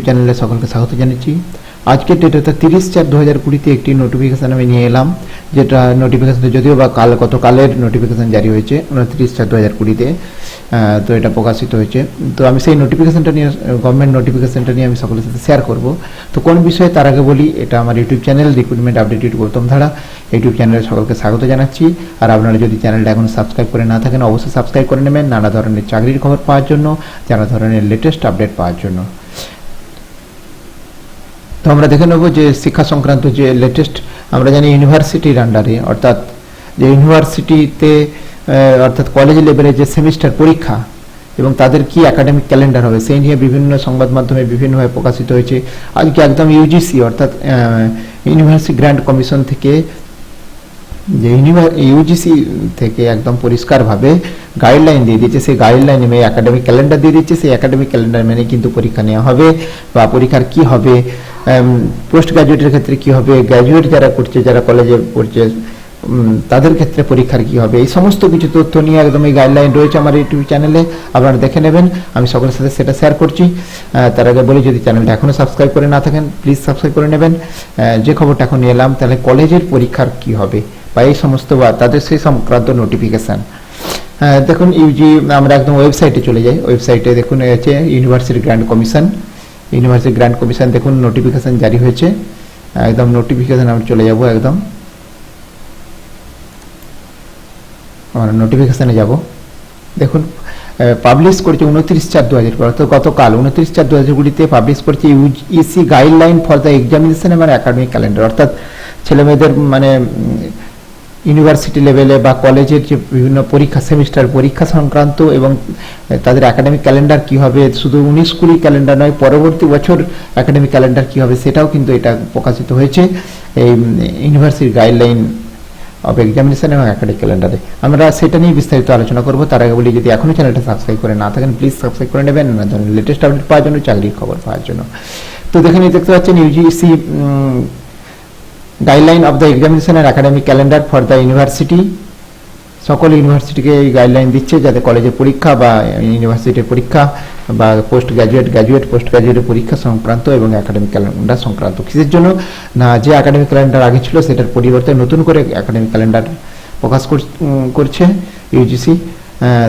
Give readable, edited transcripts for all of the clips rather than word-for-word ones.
চ্যানেলে সকলকে স্বাগত জানাচ্ছি। আজকের ডেটে 30/4/2020 একটি নোটিফিকেশান আমি নিয়ে এলাম, যেটা নোটিফিকেশানটা যদিও বা গতকালের নোটিফিকেশান জারি হয়েছে 29/4/2020-তে, তো এটা প্রকাশিত হয়েছে। তো আমি সেই নোটিফিকেশানটা নিয়ে, গভর্নমেন্ট নোটিফিকেশানটা নিয়ে আমি সকলের সাথে শেয়ার করব। তো কোন বিষয়ে তার আগে বলি, এটা আমার YouTube channel recruitment updated Gautam ধারা। ইউটিউব চ্যানেলে সকলকে স্বাগত জানাচ্ছি। আর আপনারা যদি চ্যানেলটা এখনও সাবস্ক্রাইব করে না থাকেন অবশ্যই সাবস্ক্রাইব করে নেবেন, নানা ধরনের চাকরির খবর পাওয়ার জন্য, নানা ধরনের লেটেস্ট আপডেট পাওয়ার জন্য। তো আমরা দেখে নেব যে শিক্ষা সংক্রান্ত যে লেটেস্ট, আমরা জানি ইউনিভার্সিটির আন্ডারে, অর্থাৎ যে ইউনিভার্সিটিতে অর্থাৎ কলেজ লেভেলে যে সেমিস্টার পরীক্ষা এবং তাদের কি একাডেমিক ক্যালেন্ডার হবে সেই নিয়ে বিভিন্ন সংবাদ মাধ্যমে বিভিন্নভাবে প্রকাশিত হয়েছে। আজকে একদম ইউজিসি অর্থাৎ ইউনিভার্সিটি গ্র্যান্ট কমিশন থেকে, যে ইউজিসি থেকে একদম পরিষ্কারভাবে গাইডলাইন দিয়ে দিচ্ছে। সেই গাইডলাইন মেনে একাডেমিক ক্যালেন্ডার দিয়ে দিচ্ছে। সেই একাডেমিক ক্যালেন্ডার মেনে কিন্তু পরীক্ষা নেওয়া হবে, বা পরীক্ষার কি হবে, পোস্ট গ্র্যাজুয়েটের ক্ষেত্রে কি হবে, গ্র্যাজুয়েট যারা করছে, যারা কলেজে পড়ছে তাদের ক্ষেত্রে পরীক্ষার কি হবে, এই সমস্ত কিছু তথ্য নিয়ে একদম এই গাইডলাইন রয়েছে আমার ইউটিউব চ্যানেলে, আপনারা দেখে নেবেন। আমি সকলের সাথে সেটা শেয়ার করছি। তার আগে বলি, যদি চ্যানেলটা এখনও সাবস্ক্রাইব করে না থাকেন প্লিজ সাবস্ক্রাইব করে নেবেন। যে খবরটা এখন নিয়ে এলাম, তাহলে কলেজের পরীক্ষার কি হবে বা এই সমস্ত, বা তাদের সেই সংক্রান্ত নোটিফিকেশান। দেখুন আমরা একদম ওয়েবসাইটে চলে যাই। ওয়েবসাইটে দেখুন হচ্ছে university grant commission. University grant commission দেখুন নোটিফিকেশান জারি হয়েছে। একদম নোটিফিকেশান আমরা চলে যাব, একদম আমরা নোটিফিকেশানে যাব। দেখুন পাবলিশ করেছে 29/4/2020, অর্থাৎ গতকাল 29/4/2020-তে পাবলিশ করেছে UGC guideline for the examination এবং একাডেমিক ক্যালেন্ডার। অর্থাৎ ছেলেমেয়েদের মানে ইউনিভার্সিটি লেভেলে বা কলেজের যে বিভিন্ন পরীক্ষা, সেমিস্টার পরীক্ষা সংক্রান্ত এবং তাদের একাডেমিক ক্যালেন্ডার কী হবে, শুধু 19-20 ক্যালেন্ডার নয়, পরবর্তী বছর একাডেমিক ক্যালেন্ডার কী হবে সেটাও কিন্তু এটা প্রকাশিত হয়েছে এই ইউনিভার্সিটি গাইডলাইন অফ এক্সামিনেশন এবং একাডেমিক ক্যালেন্ডারে। আমরা সেটা নিয়ে বিস্তারিত আলোচনা করব। তার আগে বলি, যদি এখনও চ্যানেলটা সাবস্ক্রাইব করে না থাকেন প্লিজ সাবস্ক্রাইব করে নেবেন, নানা ধরনের লেটেস্ট আপডেট পাওয়ার জন্য, চাকরির খবর পাওয়ার জন্য। তো দেখেন, দেখতে পাচ্ছেন UGC guideline of the examination and academic calendar for the university. সকল ইউনিভার্সিটিকে এই গাইডলাইন দিচ্ছে, যাতে কলেজের পরীক্ষা বা ইউনিভার্সিটির পরীক্ষা বা পোস্ট গ্র্যাজুয়েটের পরীক্ষা সংক্রান্ত এবং একাডেমিক ক্যালেন্ডার সংক্রান্ত। কিসের জন্য না, যে একাডেমিক ক্যালেন্ডার আগে ছিল সেটার পরিবর্তে নতুন করে একাডেমিক ক্যালেন্ডার প্রকাশ করছে ইউজিসি,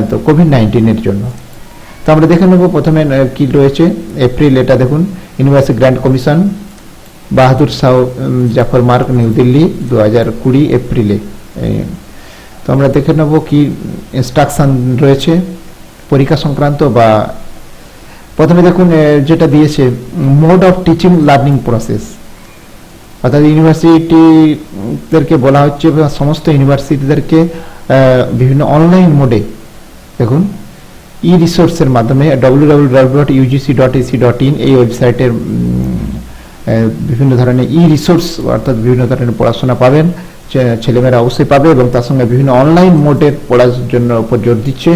তো কোভিড-19-এর জন্য। তো আমরা দেখে নেব প্রথমে কি রয়েছে। এপ্রিল, এটা দেখুন university grant commission, Bahadur Shah Zafar মার্গ, নিউ দিল্লি, 2020 এপ্রিলে। তো আমরা দেখে নেব কি ইনস্ট্রাকশন রয়েছে পরীক্ষা সংক্রান্ত। বা প্রথমে দেখুন যেটা দিয়েছে, mode of teaching learning process, অর্থাৎ ইউনিভার্সিটিদেরকে বলা হচ্ছে, সমস্ত ইউনিভার্সিটিদেরকে বিভিন্ন অনলাইন মোডে, দেখুন ই রিসোর্সের মাধ্যমে www.ugc.ac.in এই ওয়েবসাইটের বিভিন্ন ধরনের ই রিসোর্স, অর্থাৎ বিভিন্ন ধরনের পড়াশোনা পাবেন, ছেলেমেয়েরা অবশ্যই পাবে, এবং তার সঙ্গে বিভিন্ন অনলাইন মোডের পড়ার জন্য উপর জোর দিচ্ছে,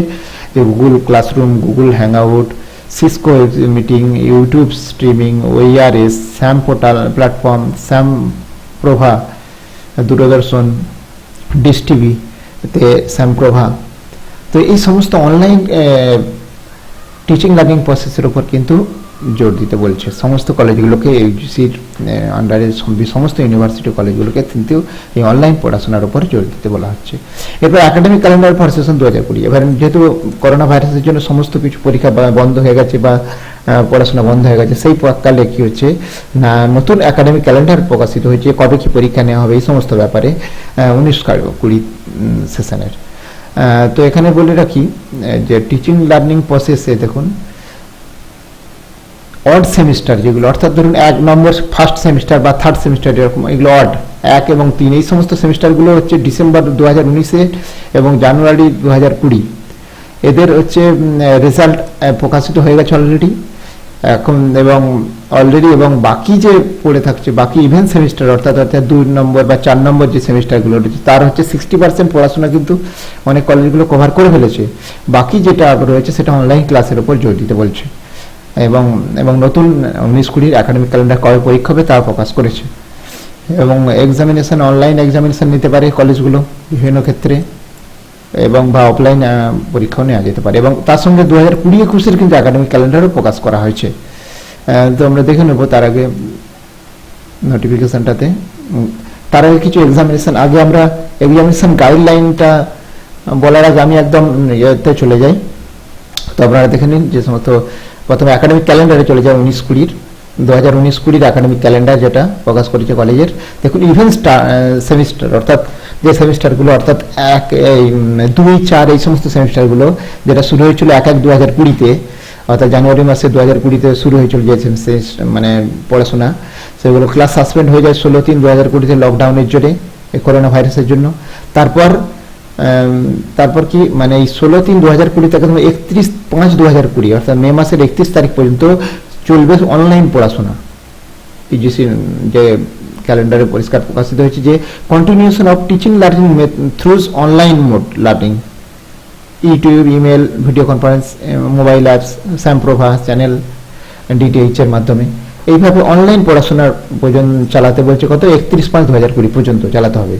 যে Google classroom, Google hangout, Cisco meeting, YouTube streaming, O E R S, Swayam portal platform, Swayam Prabha, Doordarshan, dish টিভিতে স্যাম প্রভা। তো এই সমস্ত অনলাইন টিচিং লার্নিং প্রসেসের উপর কিন্তু জোর দিতে বলছে সমস্ত কলেজগুলোকে, ইউজিসির আন্ডারে সমস্ত ইউনিভার্সিটি কলেজগুলোকে কিন্তু এই অনলাইন পড়াশোনার উপর জোর দিতে বলা হচ্ছে। এরপর একাডেমিক ক্যালেন্ডার ফর সেশন 2020। এবার যেহেতু করোনা ভাইরাসের জন্য সমস্ত কিছু পরীক্ষা বন্ধ হয়ে গেছে বা পড়াশোনা বন্ধ হয়ে গেছে, সেই কালে কী হচ্ছে না, নতুন একাডেমিক ক্যালেন্ডার প্রকাশিত হয়েছে, কবে কী পরীক্ষা নেওয়া হবে এই সমস্ত ব্যাপারে 19-20 সেশনের। তো এখানে বলে রাখি যে টিচিং লার্নিং প্রসেসে দেখুন অড সেমিস্টার যেগুলো, অর্থাৎ ধরুন 1 নম্বর ফার্স্ট সেমিস্টার বা থার্ড সেমিস্টার, এরকম এগুলো অড 1 এবং 3 এই সমস্ত সেমিস্টারগুলো হচ্ছে ডিসেম্বর 2019 এবং জানুয়ারি 2020। এদের হচ্ছে রেজাল্ট প্রকাশিত হয়ে গেছে অলরেডি এখন, এবং বাকি যে পড়ে থাকছে, বাকি ইভেন্ট সেমিস্টার, অর্থাৎ 2 নম্বর বা 4 নম্বর যে সেমিস্টারগুলো রয়েছে, তার হচ্ছে 60% পড়াশোনা কিন্তু অনেক কলেজগুলো কভার করে ফেলেছে। বাকি যেটা রয়েছে সেটা অনলাইন ক্লাসের উপর জোর দিতে বলছে, এবং নতুন 19-20 একাডেমিক ক্যালেন্ডার কবে পরীক্ষা হবে তা প্রকাশ করেছে। এবং এক্সামিনেশন, অনলাইন এক্সামিনেশন নিতে পারে কলেজগুলো বিভিন্ন ক্ষেত্রে, এবং বা অফলাইন পরীক্ষাও নেওয়া যেতে পারে। এবং তার সঙ্গে 2020-21 কিন্তু একাডেমিক ক্যালেন্ডারও প্রকাশ করা হয়েছে। তো আমরা দেখে নেব তার আগে নোটিফিকেশনটাতে। তার আগে কিছু এক্সামিনেশন, আগে আমরা এক্সামিনেশন গাইডলাইনটা বলার আগে আমি একদম ইয়েতে চলে যাই। তো আপনারা দেখে নিন যে সমস্ত প্রথমে একাডেমিক ক্যালেন্ডারে চলে যায় 19-20 2019-20 একাডেমিক ক্যালেন্ডার যেটা প্রকাশ করেছে কলেজের। দেখুন ইভেন্ট সেমিস্টার অর্থাৎ যে সেমিস্টারগুলো অর্থাৎ 1, 2, 4 এই সমস্ত সেমিস্টারগুলো যেটা শুরু হয়েছিল 1/1/2020-তে, অর্থাৎ জানুয়ারি মাসে 2020-তে শুরু হয়েছিল যে মানে পড়াশোনা, সেগুলো ক্লাস সাসপেন্ড হয়ে যায় 16/3/2020-তে লকডাউনের জন্য, এই করোনা ভাইরাসের জন্য। তারপর কি মানে এই 16/3/2020 থেকে 31/5/2020 অর্থাৎ মে মাসের 31 তারিখ পর্যন্ত চলবে অনলাইন পড়াশোনা। ইউজিসি যে ক্যালেন্ডারে পরিষ্কার প্রকাশিত হয়েছে যে continuation of teaching learning through online mode learning, YouTube, email, video conference, mobile apps, Swayam Prabha channel, D T H এর মাধ্যমে এইভাবে অনলাইন পড়াশোনার পর্যন্ত চালাতে বলছে। কত 31/5/2020 পর্যন্ত চালাতে হবে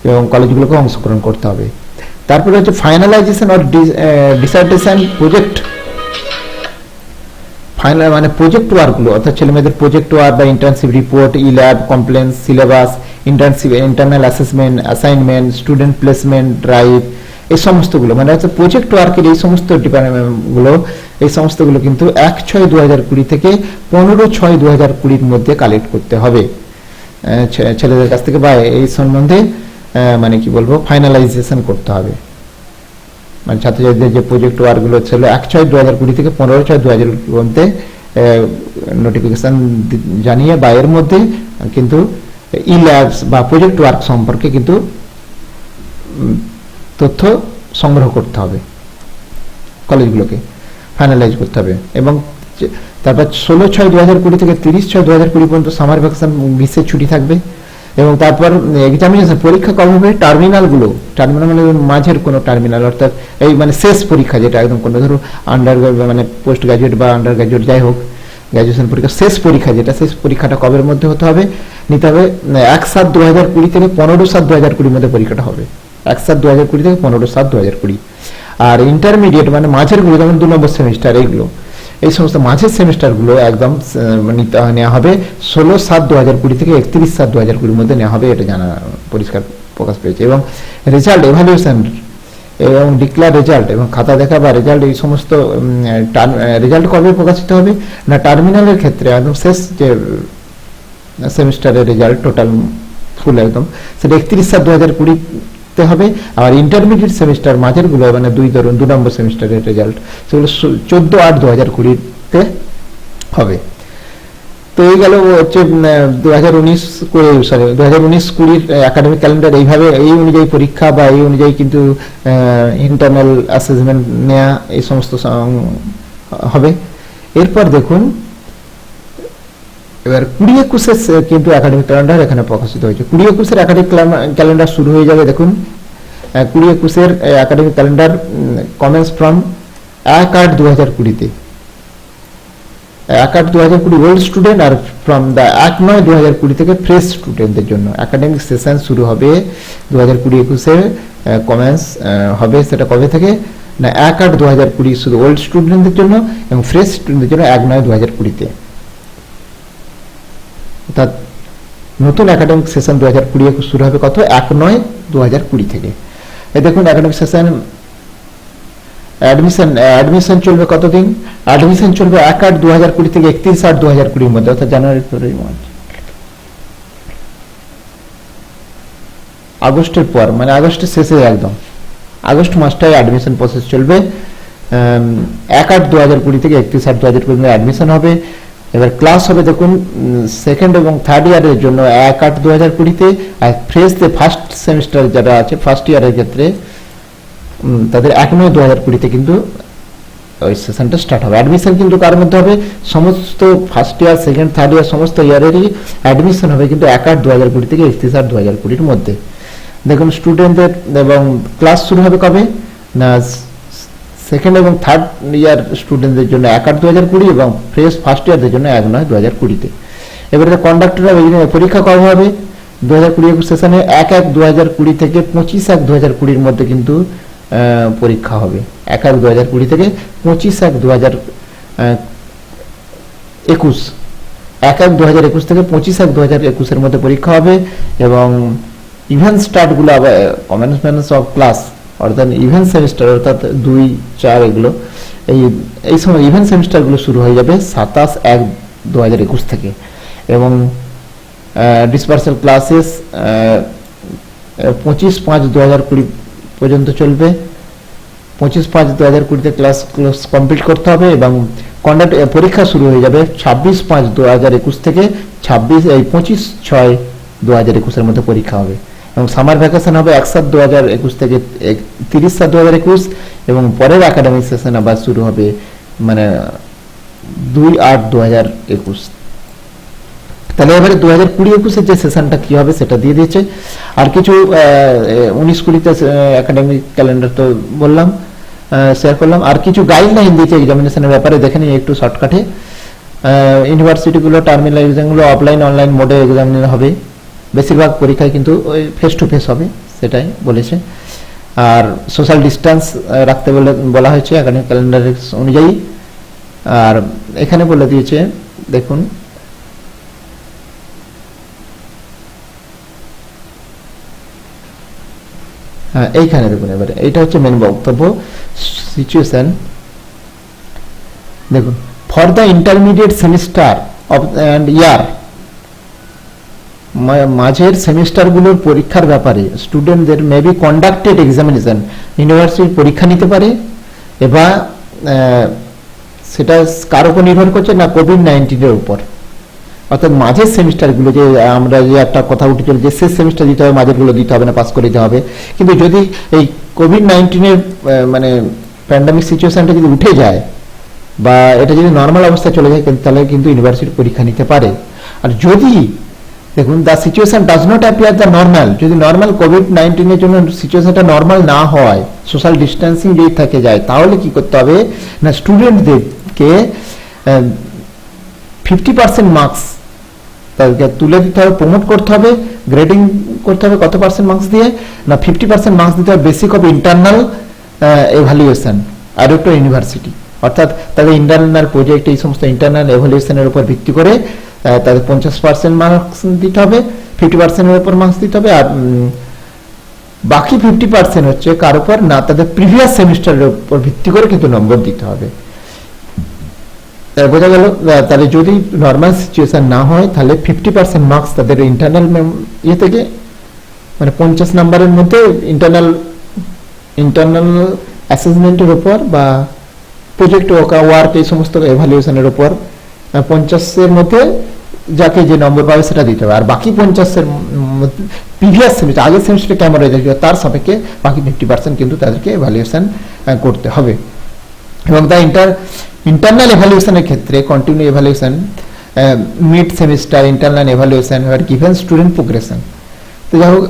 এবং কলেজগুলোকে অংশগ্রহণ করতে হবে। তারপরে হচ্ছে finalization or dissertation project, final মানে প্রজেক্ট ওয়ার্কগুলো অর্থাৎ ছেলেমেয়েদের প্রজেক্ট ওয়ার্ক বা internship report, e lab, compliance, syllabus, internship, internal assessment, assignment, student placement drive, এই সমস্তগুলো মানে হচ্ছে প্রজেক্ট ওয়ার্কের এই সমস্ত ডিপার্টমেন্টগুলো, এই সমস্তগুলো কিন্তু 1/6/2020 থেকে 15/6/2020 মধ্যে কালেক্ট করতে হবে ছেলেদের কাছ থেকে, বা এই সম্বন্ধে মানে কি বলবো ফাইনালাইজেশন করতে হবে। মানে ছাত্রছাত্রীদের যে প্রজেক্ট ওয়ার্কগুলো ছিল 1/6/2020 থেকে 15/6/2020 মধ্যে নোটিফিকেশন জানিয়ে বা এর মধ্যে কিন্তু ই ল্যাবস বা প্রজেক্ট ওয়ার্ক সম্পর্কে কিন্তু তথ্য সংগ্রহ করতে হবে, কলেজগুলোকে ফাইনালাইজ করতে হবে। এবং তারপর 16/6/2020 থেকে 30/6/2020 পর্যন্ত সামার ভ্যাকেশন, গ্রীষ্মের ছুটি থাকবে। এবং তারপর এক্সামিনেশন পরীক্ষা কবে হবে, টার্মিনালগুলো, টার্মিনাল মানে মাঝের কোনো টার্মিনাল অর্থাৎ এই মানে শেষ পরীক্ষা যেটা একদম কোনো ধরো আন্ডার মানে পোস্ট গ্রাজুয়েট বা আন্ডার গ্রাজুয়েট যাই হোক, গ্রাজুয়েশন পরীক্ষা শেষ পরীক্ষা যেটা, শেষ পরীক্ষাটা কবের মধ্যে হতে হবে, নিতে হবে 1/7/2020 থেকে 15/7/2020 মধ্যে পরীক্ষাটা হবে। 1/7/2020 থেকে 15/7/2020। আর ইন্টারমিডিয়েট মানে মাঝের গুলো যেমন 2 নম্বর সেমিস্টার, এইগুলো এই সমস্ত মাঝের সেমিস্টারগুলো একদম নেওয়া হবে 16/7/2020 থেকে 31/7/2020 মধ্যে নেওয়া হবে, এটা জানা পরিষ্কার প্রকাশ পেয়েছে। এবং রেজাল্ট এভালুয়েশন এবং ডিক্লেয়ার রেজাল্ট এবং খাতা দেখা বা রেজাল্ট, এই সমস্ত রেজাল্ট কবে প্রকাশিত হবে না টার্মিনালের ক্ষেত্রে একদম শেষ যে সেমিস্টারের রেজাল্ট টোটাল ফুল একদম সেটা 31/7/2020 হবে। আর ইন্টারমিডিয়েট সেমিস্টার মাঝের গুলো মানে 2 নম্বর সেমিস্টারের রেজাল্ট সেগুলো 14/8/2020 হবে। তো এই গেল হচ্ছে 2019-20 একাডেমিক ক্যালেন্ডার। এইভাবে এই অনুযায়ী পরীক্ষা বা এই অনুযায়ী কিন্তু ইন্টারনাল অ্যাসেসমেন্ট নেওয়া এই সমস্ত হবে। এরপর দেখুন এবার 2021 কিন্তু একাডেমিক ক্যালেন্ডার এখানে প্রকাশিত হয়েছে। 2021 একাডেমিক ক্যালেন্ডার শুরু হয়ে যাবে। দেখুন 2021 academic calendar commence from 1/8/2020 1/8/2020 old student, are from the 1/9/2020 থেকে ফ্রেশ স্টুডেন্টদের জন্য একাডেমিক সেশন শুরু হবে 2020-21 কমেন্স হবে। সেটা কবে থেকে না 1/8/2020 শুধু ওল্ড স্টুডেন্টদের জন্য এবং ফ্রেশ স্টুডেন্টদের জন্য 1/9/2020 অর্থাৎ নতুন একাডেমিক সেশন 2020 শুরু হবে কত 1/9/2020 থেকে। এই দেখুন একাডেমিক সেশন অ্যাডমিশন চলবে কতদিন, অ্যাডমিশন চলবে 1/8/2020 থেকে 31/8/2020 মধ্যে অর্থাৎ জানুয়ারি, ফেব্রুয়ারি, মার্চ, আগস্টের পর মানে আগস্টের শেষে একদম আগস্ট মাসটায় অ্যাডমিশন প্রসেস চলবে। 1/8/2020 থেকে 31/8/2020 মধ্যে অ্যাডমিশন হবে। এবার ক্লাস হবে দেখুন সেকেন্ড এবং থার্ড ইয়ারের জন্য 1/8/2020 আর ফ্রেশতে ফার্স্ট সেমিস্টার যারা আছে ফার্স্ট ইয়ারের ক্ষেত্রে তাদের 1/9/2020 কিন্তু ওই সেশনটা স্টার্ট হবে। অ্যাডমিশন কিন্তু কার মধ্যে হবে, সমস্ত first year second third year সমস্ত ইয়ারেরই অ্যাডমিশন হবে কিন্তু 1/8/2020 থেকে 31/8/2020 মধ্যে। দেখুন স্টুডেন্টদের এবং ক্লাস শুরু হবে কবে না সেকেন্ড এবং থার্ড ইয়ার স্টুডেন্টদের জন্য 1/8/2020 এবং ফ্রেশ ফার্স্ট ইয়ারদের জন্য 1/9/2020। এবারে কন্ডাক্টর পরীক্ষা কবে হবে 2020 সেশনে 1/1/2020 থেকে 25/1/2020 মধ্যে কিন্তু পরীক্ষা হবে। 1/1/2020 থেকে 25/1/2020 1/1/2021 থেকে 25/1/2021 মধ্যে পরীক্ষা হবে। এবং ইভেন্ট স্টার্টগুলো আবার কমেন্সমেন্ট অফ ক্লাস অর্থাৎ ইভেন্ট সেমিস্টার অর্থাৎ 2-4 এগুলো এই সময় ইভেন্ট সেমিস্টারগুলো শুরু হয়ে যাবে 27/1/2021 থেকে। এবং ডিসপার্সাল ক্লাসেস 25/5/2020 পর্যন্ত চলবে। 25/5/2020 ক্লাস কমপ্লিট করতে হবে এবং পরীক্ষা শুরু হয়ে যাবে 26/5/2021 থেকে 25/6/2021 মধ্যে পরীক্ষা হবে। এবং সামার ভ্যাকেশন হবে 1/7/2021 থেকে 30/7/2021 এবং পরের একাডেমিক সেশন আবার শুরু হবে মানে 2/8/2021। তাহলে এবারে 2020-21 যে সেশনটা কি হবে সেটা দিয়ে দিয়েছে। আর কিছু 19-20 একাডেমিক ক্যালেন্ডার তো বললাম, শেয়ার করলাম। আর কিছু গাইডলাইন দিয়েছে এক্সামিনেশনের ব্যাপারে, দেখে নিই একটু শর্টকাটে। ইউনিভার্সিটিগুলো টার্মিনাল এক্সামগুলো অফলাইন অনলাইন মোডে এক্সামিনেশন হবে। বেশিরভাগ পরীক্ষায় কিন্তু ওই ফেস টু ফেস হবে, সেটাই বলেছে। আর সোশ্যাল ডিস্টেন্স রাখতে বলা হয়েছে একাডেমিক ক্যালেন্ডার অনুযায়ী। আর এখানে বলে দিয়েছে দেখুন, হ্যাঁ এইখানে দেখুন, এবারে এইটা হচ্ছে মেন বক্তব্য। সিচুয়েশন দেখুন, for the intermediate semester of and year, মাঝের সেমিস্টারগুলোর পরীক্ষার ব্যাপারে স্টুডেন্টদের মে বি কন্ডাক্টেড এক্সামিনেশন, ইউনিভার্সিটির পরীক্ষা নিতে পারে। এবার সেটা কার উপর নির্ভর করছে না কোভিড-19 উপর। অর্থাৎ মাঝের সেমিস্টারগুলো যে আমরা যে একটা কথা উঠেছিল যে শেষ সেমিস্টার দিতে হবে, মাঝেরগুলো দিতে হবে না, পাস করে দিতে হবে। কিন্তু যদি এই কোভিড-19 মানে প্যান্ডামিক সিচুয়েশনটা যদি উঠে যায় বা এটা যদি নর্মাল অবস্থায় চলে যায় তাহলে কিন্তু ইউনিভার্সিটি পরীক্ষা নিতে পারে। আর যদি দেখুন the situation does not appear the normal, যদি নর্মাল কোভিড-19 জন্য সিচুয়েশনটা নর্মাল না হয়, সোশ্যাল ডিস্টেন্সিং যদি থেকে যায়, তাহলে কি করতে হবে না স্টুডেন্টদেরকে 50% মার্কস তাদেরকে তুলে দিতে হবে, প্রমোট করতে হবে, গ্রেডিং করতে হবে কত পার্সেন্ট মার্কস দিয়ে না 50% মার্কস দিতে হবে বেসিক অফ ইন্টারনাল এভালুয়েশন আর একটা ইউনিভার্সিটি। অর্থাৎ তাদের ইন্টারনাল প্রজেক্ট এই সমস্ত ইন্টারনাল এভালুয়েশনের উপর ভিত্তি করে তাদের 50% মার্কস দিতে হবে, 50%-এর উপর মার্কস দিতে হবে। আর বাকি 50% হচ্ছে কার উপর না তাদের প্রিভিয়াস সেমিস্টারের উপর ভিত্তি করে কিন্তু নম্বর দিতে হবে। বোঝা গেল? তাহলে যদি নর্মাল সিচুয়েশন না হয় তাহলে 50% মার্কস তাদের ইন্টারনাল ইয়ে থেকে মানে 50 নাম্বারের মধ্যে ইন্টারনাল অ্যাসেসমেন্টের উপর বা প্রজেক্ট ওয়ার্ক এই সমস্ত এভালুয়েশনের উপর 50-এর মধ্যে যাকে যে নম্বর পাবে সেটা দিতে হবে। আর বাকি 50-এর প্রিভিয়াস সেমিস্টার আগের সেমিস্টারে কেমন রেজাল্ট তার সাপেক্ষে বাকি 50% কিন্তু তাদেরকে এভালুয়েশন করতে হবে। এবং তাই ইন্টারনাল এভালুয়েশনের ক্ষেত্রে continue evaluation, mid semester internal evaluation are given student progression. তো যাই হোক,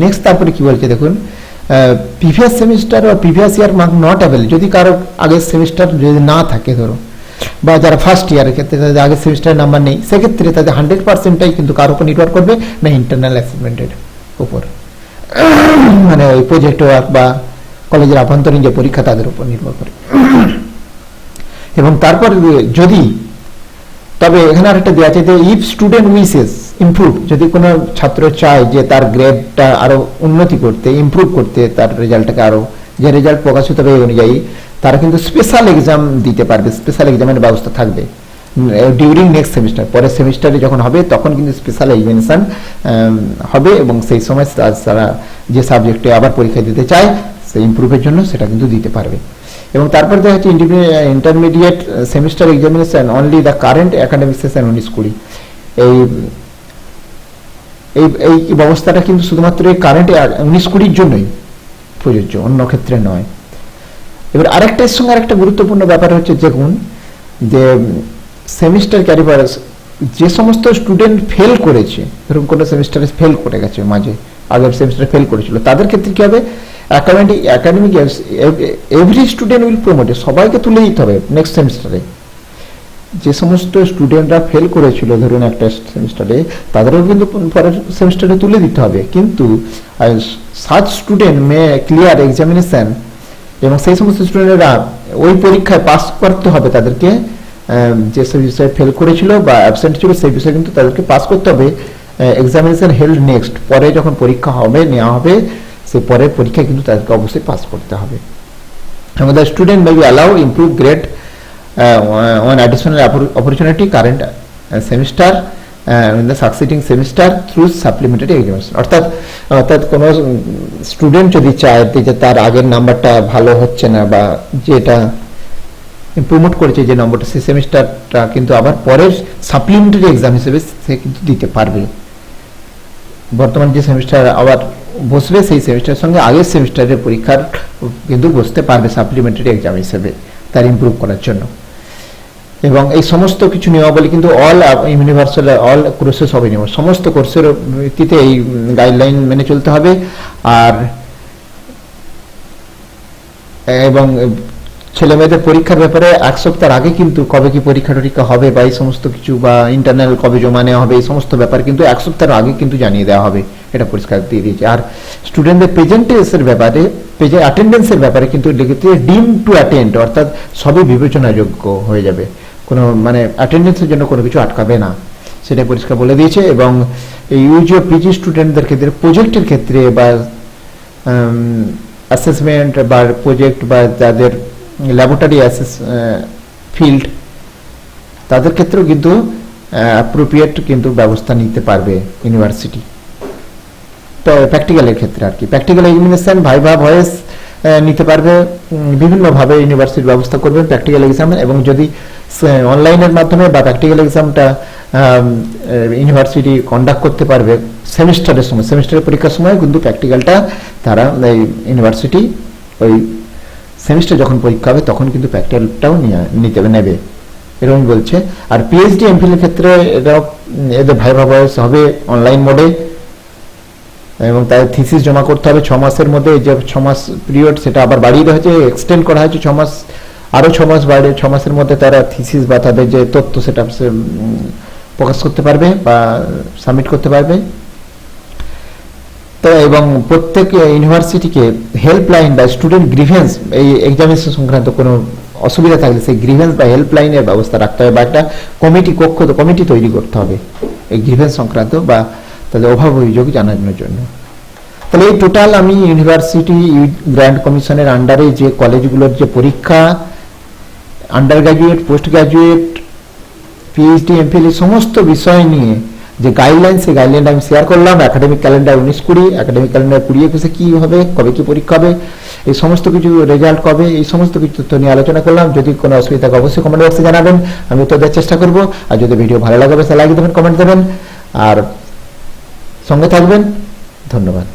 নেক্সট তারপরে কি বলছে দেখুন, প্রিভিয়াস সেমিস্টার বা previous year mark not avail, যদি কারো আগের সেমিস্টার যদি না থাকে ধরো, বা যারা ফার্স্ট ইয়ারের ক্ষেত্রে তাদের আগের সেমিস্টারের নাম্বার নেই, সেক্ষেত্রে তাদের 100%টাই কিন্তু কার উপর নির্ভর করবে না ইন্টারনাল অ্যাসেসমেন্টের উপর, মানে ওই প্রজেক্ট ওয়ার্ক বা কলেজের আভ্যন্তরীণ যে পরীক্ষা তাদের উপর নির্ভর করে। এবং তারপর যদি তবে এখানে আরেকটা দেওয়া আছে যে ইফ স্টুডেন্ট উইসেস ইমপ্রুভ, যদি কোনো ছাত্র চায় যে তার গ্রেডটা আরো উন্নতি করতে, ইমপ্রুভ করতে, তার রেজাল্টটাকে আরো যে রেজাল্ট প্রকাশিত হবে এই অনুযায়ী তারা কিন্তু স্পেশাল এক্সাম দিতে পারবে, স্পেশাল এক্সামের ব্যবস্থা থাকবে ডিউরিং নেক্সট সেমিস্টার। পরের সেমিস্টারে যখন হবে তখন কিন্তু স্পেশাল এক্সামিনেশন হবে এবং সেই সময় তারা যে সাবজেক্টে আবার পরীক্ষা দিতে চায় সেই ইমপ্রুভের জন্য সেটা কিন্তু দিতে পারবে। এবং তারপর দেখা যাচ্ছে intermediate semester examination only the current academic session 19-20। এই ব্যবস্থাটা কিন্তু শুধুমাত্র এই কারেন্ট 19-20 জন্যই প্রযোজ্য, অন্য ক্ষেত্রে নয়। এবার আরেকটা এর সঙ্গে আরেকটা গুরুত্বপূর্ণ ব্যাপার হচ্ছে দেখুন যে সেমিস্টার ক্যারিফারেন্স যে সমস্ত স্টুডেন্ট ফেল করেছে, ধরুন কোনো সেমিস্টারে ফেল করে গেছে, মাঝে আগের সেমিস্টারে ফেল করেছিল, তাদের ক্ষেত্রে কি হবে academic every student will promoted, সবাইকে তুলে দিতে হবে নেক্সট সেমিস্টারে। যে সমস্ত স্টুডেন্টরা ফেল করেছিল ধরুন একটা সেমিস্টারে তাদেরও কিন্তু পরের সেমিস্টারে তুলে দিতে হবে। কিন্তু সাচ স্টুডেন্ট মে ক্লিয়ার এক্সামিনেশন, এবং সেই সমস্ত স্টুডেন্টরা ওই পরীক্ষায় পাস করতে হবে তাদেরকে যে বিষয়ে ফেল করেছিল বা অ্যাবসেন্ট ছিল সেই বিষয়ে কিন্তু তাদেরকে পাস করতে হবে। এক্সামিনেশন হেল্ড নেক্সট, পরে যখন পরীক্ষা হবে নেওয়া হবে সেই পরের পরীক্ষা কিন্তু তাদেরকে অবশ্যই পাস করতে হবে। এবং the student may be allowed improve grade on additional opportunity current semester in the succeeding semester through supplementary examination। অর্থাৎ কোনো স্টুডেন্ট যদি চায় যে তার আগের নাম্বারটা ভালো হচ্ছে না বা যেটা ইমপ্রুভমেন্ট করেছে যে নম্বরটা সেই সেমিস্টারটা কিন্তু আবার পরের সাপ্লিমেন্টারি এক্সাম হিসেবে সে কিন্তু দিতে পারবে। বর্তমান যে সেমিস্টার আবার বসবে সেই সেমিস্টারের সঙ্গে আগের সেমিস্টারের পরীক্ষার কিন্তু বসতে পারবে সাপ্লিমেন্টারি এক্সাম হিসেবে তার ইমপ্রুভ করার জন্য। এবং এই সমস্ত কিছু নিয়মাবলী কিন্তু all universal all courses of universe, সমস্ত কোর্সের ভিত্তিতে এই গাইডলাইন মেনে চলতে হবে। আর এবং ছেলে মেয়েদের পরীক্ষার ব্যাপারে এক সপ্তাহ আগে কিন্তু কবে কি পরীক্ষা টরীক্ষা হবে বা এই সমস্ত কিছু বা ইন্টারনাল কবে জমা নেওয়া হবে এই সমস্ত ব্যাপার কিন্তু এক সপ্তাহ আগে কিন্তু জানিয়ে দেওয়া হবে, এটা পরিষ্কার দিয়ে দিয়েছে। আর স্টুডেন্টদের প্রেজেন্টেশনের ব্যাপারে অ্যাটেন্ডেন্সের ব্যাপারে কিন্তু লিখেছে ডিম টু অ্যাটেন্ড, অর্থাৎ সবই বিবেচনাযোগ্য হয়ে যাবে, কোনো মানে অ্যাটেন্ডেন্সের জন্য কোনো কিছু আটকাবে না, সেটা পরিষ্কার বলে দিয়েছে। এবং এই ইউজি ও পিজি স্টুডেন্টদের ক্ষেত্রে প্রজেক্টের ক্ষেত্রে বা অ্যাসেসমেন্ট বা প্রজেক্ট বা যাদের ল্যাবরেটরি ফিল্ড তাদের ক্ষেত্রেও কিন্তু অ্যাপ্রোপ্রিয়েট কিন্তু ব্যবস্থা নিতে পারবে ইউনিভার্সিটি। তো প্র্যাকটিক্যালের ক্ষেত্রে আর কি প্র্যাকটিক্যাল এক্সামিনেশন ভাইভা ভয়েস নিতে পারবে, বিভিন্নভাবে ইউনিভার্সিটির ব্যবস্থা করবে প্র্যাকটিক্যাল এক্সাম। এবং যদি অনলাইনের মাধ্যমে বা প্র্যাকটিক্যাল এক্সামটা ইউনিভার্সিটি কন্ডাক্ট করতে পারবে সেমিস্টারের সময়, সেমিস্টারের পরীক্ষার সময় কিন্তু প্র্যাকটিক্যালটা তারা ইউনিভার্সিটি ওই সেমিস্টার যখন পরীক্ষা হবে তখন কিন্তু প্র্যাকটিক্যালটাও নেবে এরকম বলছে। আর পিএইচডি এমফিল এর ক্ষেত্রে এদের ভাইভা ভয়েস হবে অনলাইন মোডে এবং তাদের থিসিস জমা করতে হবে 6 মাসের মধ্যে। যে 6 মাস পিরিয়ড সেটা আবার বাড়িয়ে দেওয়া হয়েছে, এক্সটেন্ড করা হয়েছে 6 মাস, আরও 6 মাস বাড়ে। 6 মাসের মধ্যে তারা থিসিস বা তাদের যে তথ্য সেটা প্রকাশ করতে পারবে বা সাবমিট করতে পারবে। তো এবং প্রত্যেক ইউনিভার্সিটিকে হেল্পলাইন বা স্টুডেন্ট গ্রিভেন্স এই এক্সামিনেশন সংক্রান্ত কোনো অসুবিধা থাকলে সেই গ্রিভেন্স বা হেল্পলাইনের ব্যবস্থা রাখতে হবে বা একটা কমিটি তৈরি করতে হবে এই গ্রিভেন্স সংক্রান্ত বা তাদের অভাব অভিযোগ জানানোর জন্য। তাহলে এই টোটাল আমি ইউনিভার্সিটি গ্র্যান্ট কমিশনের আন্ডারে যে কলেজগুলোর যে পরীক্ষা under graduate, post graduate, PhD, MPhil এই সমস্ত বিষয় নিয়ে যে গাইডলাইন সেই গাইডলাইনটা আমি শেয়ার করলাম। একাডেমিক ক্যালেন্ডার 19-20, একাডেমিক ক্যালেন্ডার 20-21 কি হবে, কবে কি পরীক্ষা হবে, এই সমস্ত কিছু রেজাল্ট কবে, এই সমস্ত কিছু তথ্য নিয়ে আলোচনা করলাম। যদি কোনো অসুবিধা থাকে অবশ্যই কমেন্ট বক্সে জানাবেন, আমি উত্তর দেওয়ার চেষ্টা করব। আর যদি ভিডিও ভালো লাগে তাহলে লাইক দেবেন, কমেন্ট দেবেন আর সঙ্গে থাকবেন। ধন্যবাদ।